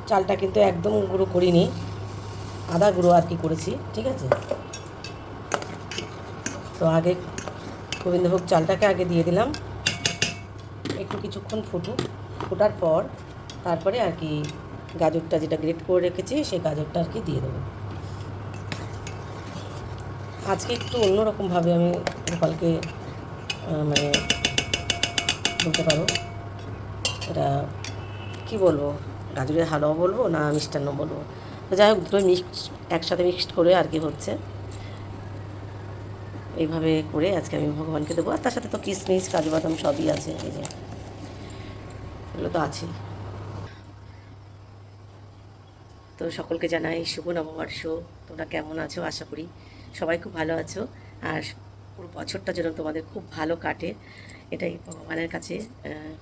চালটা কিন্তু একদম গুঁড়ো করিনি, আধা গুঁড়ো আর কি করেছি, ঠিক আছে। তো আগে গোবিন্দভোগ চালটাকে আগে দিয়ে দিলাম, একটু কিছুক্ষণ ফোটার পর তারপরে আর কি গাজরটা যেটা গ্রেট করে রেখেছি সেই গাজরটা আর কি দিয়ে দেবো। আজকে একটু অন্যরকমভাবে আমি গোপালকে মানে বলতে পারো এটা কী বলবো, গাজরের হালুয়া বলবো না মিষ্টান্ন বলবো, তো যাই হোক দুটোই একসাথে মিক্সড করে আর কি হচ্ছে। এইভাবে করে আজকে আমি ভগবানকে দেবো। আর তার সাথে তো কিশমিশ কাজু বাদাম সবই আছে, এই যে এগুলো তো আছেই। তো সকলকে জানাই শুভ নববর্ষ। তোমরা কেমন আছো? আশা করি সবাই খুব ভালো আছো। আর পুরো বছরটা যেন তোমাদের খুব ভালো কাটে, এটাই ভগবানের কাছে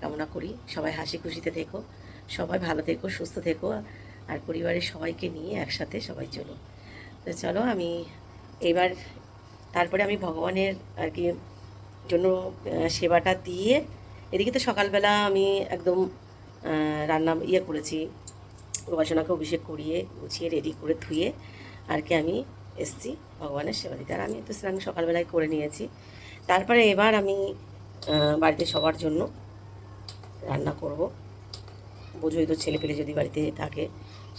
কামনা করি। সবাই হাসি খুশিতে থেকো, সবাই ভালো থেকো, সুস্থ থেকো, আর পরিবারের সবাইকে নিয়ে একসাথে সবাই চলো। তো চলো আমি এবার তারপরে আমি ভগবানের আর কি জন্য সেবাটা দিয়ে, এদিকে তো সকালবেলা আমি একদম রান্না করেছি, উপাসনাকে অভিষেক করিয়ে গুছিয়ে রেডি করে ধুয়ে আর কি আমি এসছি ভগবানের সেবা দিতে। আর আমি তো স্নান সকালবেলায় করে নিয়েছি। তারপরে এবার আমি বাড়িতে সবার জন্য রান্না করব। বোঝোই তো, ছেলে পেলে যদি বাড়িতে থাকে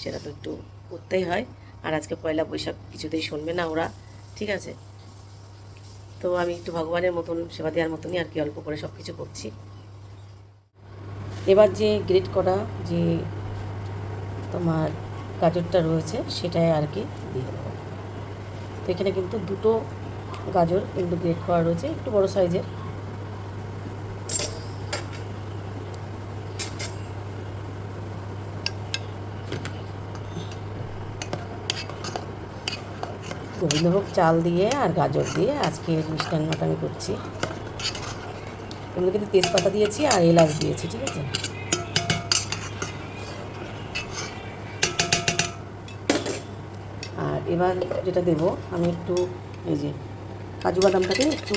সেটা তো একটু করতেই হয়। আর আজকে পয়লা বৈশাখ, কিছুতেই শুনবে না ওরা, ঠিক আছে। তো আমি একটু ভগবানের মতন সেবা দেওয়ার মতনই আর কি অল্প করে সব কিছু করছি। এবার যে গ্রেট করা যে তোমার গাজরটা রয়েছে সেটাই আর কি দিয়ে দেবো। তো এখানে কিন্তু দুটো গাজর কিন্তু গ্রেট করা রয়েছে, একটু বড় সাইজের। গোবিন্দভোগ চাল দিয়ে আর গাজর দিয়ে আজকে মিষ্টান্নটা আমি করছি। এগুলো কিন্তু তেজপাতা দিয়েছি আর এলাচ দিয়েছি, ঠিক আছে। আর এবার যেটা দেবো আমি একটু, এই যে কাজু বাদামটাকে একটু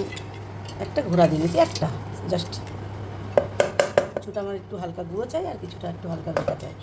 একটা ঘোরা দিয়ে দিয়েছি, একটা জাস্ট, কিছুটা আমার একটু হালকা গুঁড়ো চাই আর কিছুটা একটু হালকা গোটা চাই।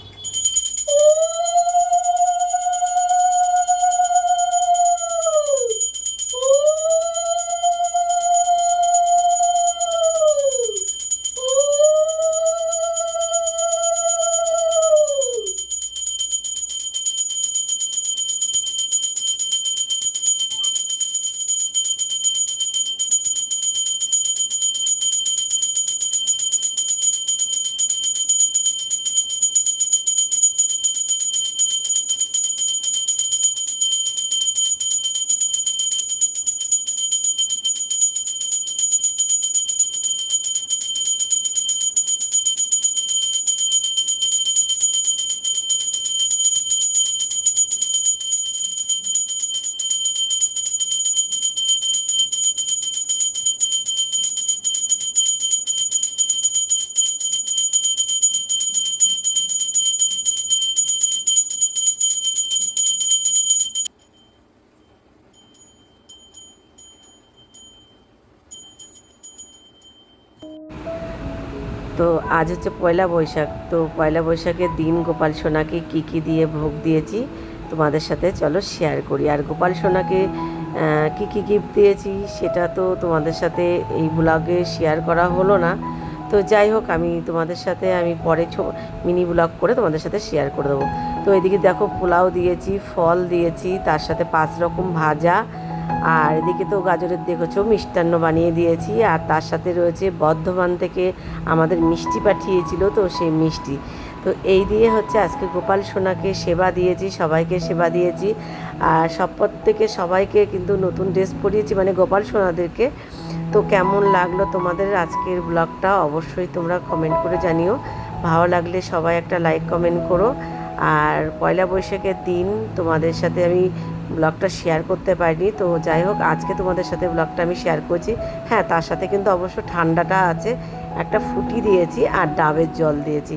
তো আজ হচ্ছে পয়লা বৈশাখ। তো পয়লা বৈশাখের দিন গোপাল সোনাকে কী কী দিয়ে ভোগ দিয়েছি তোমাদের সাথে চলো শেয়ার করি। আর গোপাল সোনাকে কী কী গিফট দিয়েছি সেটা তো তোমাদের সাথে এই ব্লগে শেয়ার করা হলো না। তো যাই হোক, আমি তোমাদের সাথে আমি পরে মিনি ব্লগ করে তোমাদের সাথে শেয়ার করে দেবো। তো এদিকে দেখো পোলাও দিয়েছি, ফল দিয়েছি, তার সাথে 5 রকম ভাজা, আর এদিকে তো গাজরের দেখেছো মিষ্টান্ন বানিয়ে দিয়েছি। আর তার সাথে রয়েছে বর্ধমান থেকে আমাদের মিষ্টি পাঠিয়েছিল, তো সেই মিষ্টি। তো এই দিয়ে হচ্ছে আজকে গোপাল সোনাকে সেবা দিয়েছি, সবাইকে সেবা দিয়েছি। আর প্রত্যেকে সবাইকে কিন্তু নতুন ড্রেস পরিয়েছি, মানে গোপাল সোনাদেরকে। তো কেমন লাগলো তোমাদের আজকের ব্লগটা অবশ্যই তোমরা কমেন্ট করে জানিও। ভালো লাগলে সবাই একটা লাইক কমেন্ট করো। আর পয়লা বৈশাখের দিন তোমাদের সাথে আমি ব্লগটা শেয়ার করতে পারিনি, তো যাই হোক আজকে তোমাদের সাথে ব্লগটা আমি শেয়ার করছি। হ্যাঁ, তার সাথে কিন্তু অবশ্য ঠান্ডাটা আছে, একটা ফুটি দিয়েছি আর ডাবের জল দিয়েছি,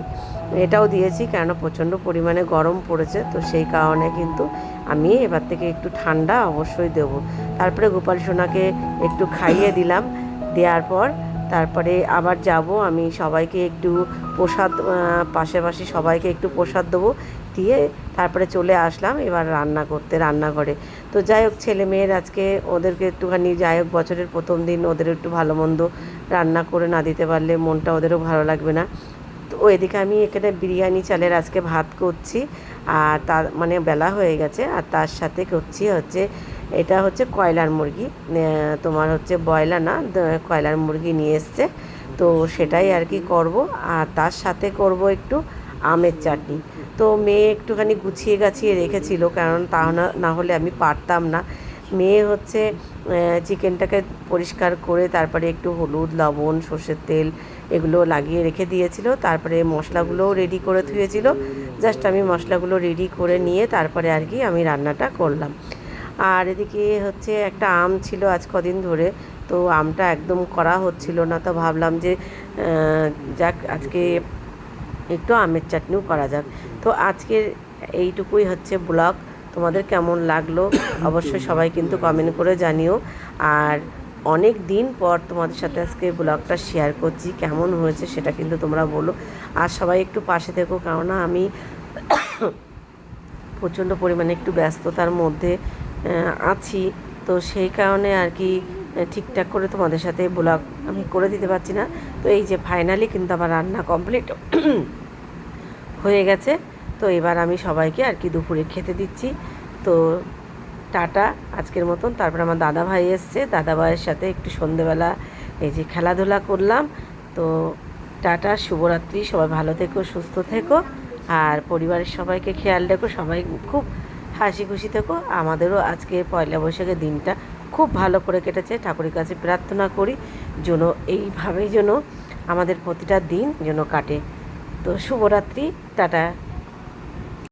এটাও দিয়েছি কেননা প্রচণ্ড পরিমাণে গরম পড়েছে। তো সেই কারণে কিন্তু আমি এবার থেকে একটু ঠান্ডা অবশ্যই দেবো। তারপরে গোপাল সোনাকে একটু খাইয়ে দিলাম, দেওয়ার পর তারপরে আবার যাব আমি সবাইকে একটু প্রসাদ, পাশাপাশি সবাইকে একটু প্রসাদ দেবো। দিয়ে তারপরে চলে আসলাম এবার রান্না করতে রান্নাঘরে। তো যাই হোক, ছেলে মেয়ের আজকে ওদেরকে একটুখানি, যাই হোক বছরের প্রথম দিন ওদের একটু ভালো মন্দ রান্না করে না দিতে পারলে মনটা ওদেরও ভালো লাগবে না। তো এদিকে আমি এখানে বিরিয়ানি চালের আজকে ভাত করছি, আর তার মানে বেলা হয়ে গেছে, আর তার সাথে করছি হচ্ছে এটা হচ্ছে কয়লার মুরগি, তোমার হচ্ছে ব্রয়লার না, কয়লার মুরগি নিয়ে এসছে। তো সেটাই আর কি করব, আর তার সাথে করব একটু আমের চাটনি। তো মেয়ে একটুখানি গুছিয়ে গাছিয়ে রেখেছিল, কারণ তা না হলে আমি পারতাম না। মেয়ে হচ্ছে চিকেনটাকে পরিষ্কার করে তারপরে একটু হলুদ, লবণ, সর্ষের তেল এগুলো লাগিয়ে রেখে দিয়েছিল, তারপরে মশলাগুলোও রেডি করে ধুয়েছিল। জাস্ট আমি মশলাগুলো রেডি করে নিয়ে তারপরে আর কি আমি রান্নাটা করলাম। আর এদিকে হচ্ছে একটা আম ছিল আজ কদিন ধরে, তো আমটা একদম করা হচ্ছিল না, তো ভাবলাম যে যাক আজকে একটু আমের চাটনিও করা যাক। তো আজকের এইটুকুই হচ্ছে ব্লগ। তোমাদের কেমন লাগলো অবশ্যই সবাই কিন্তু কমেন্ট করে জানিও। আর অনেক দিন পর তোমাদের সাথে আজকে ব্লগটা শেয়ার করছি, কেমন হয়েছে সেটা কিন্তু তোমরা বলো। আর সবাই একটু পাশে থেকো, কেননা আমি প্রচণ্ড পরিমাণে একটু ব্যস্ততার মধ্যে আছি, তো সেই কারণে আর কি ঠিকঠাক করে তোমাদের সাথে ব্লগ আমি করে দিতে পারছি না। তো এই যে ফাইনালি কিন্তু আমার রান্না কমপ্লিট হয়ে গেছে। তো এবার আমি সবাইকে আর কি দুপুরে খেতে দিচ্ছি। তো টাটা আজকের মতন। তারপর আমার দাদা ভাই এসছে, দাদা ভাইয়ের সাথে একটু সন্ধেবেলা এই যে খেলাধুলা করলাম। তো টাটা, শুভরাত্রি, সবাই ভালো থেকো, সুস্থ থেকো, আর পরিবারের সবাইকে খেয়াল রেখো, সবাই খুব হাসি খুশি থেকো। আমাদেরও আজকে পয়লা বৈশাখের দিনটা খুব ভালো করে কেটেছে। ঠাকুরের কাছে প্রার্থনা করি যেন এইভাবেই যেন আমাদের প্রতিটা দিন যেন কাটে। তো শুভরাত্রি, টাটা।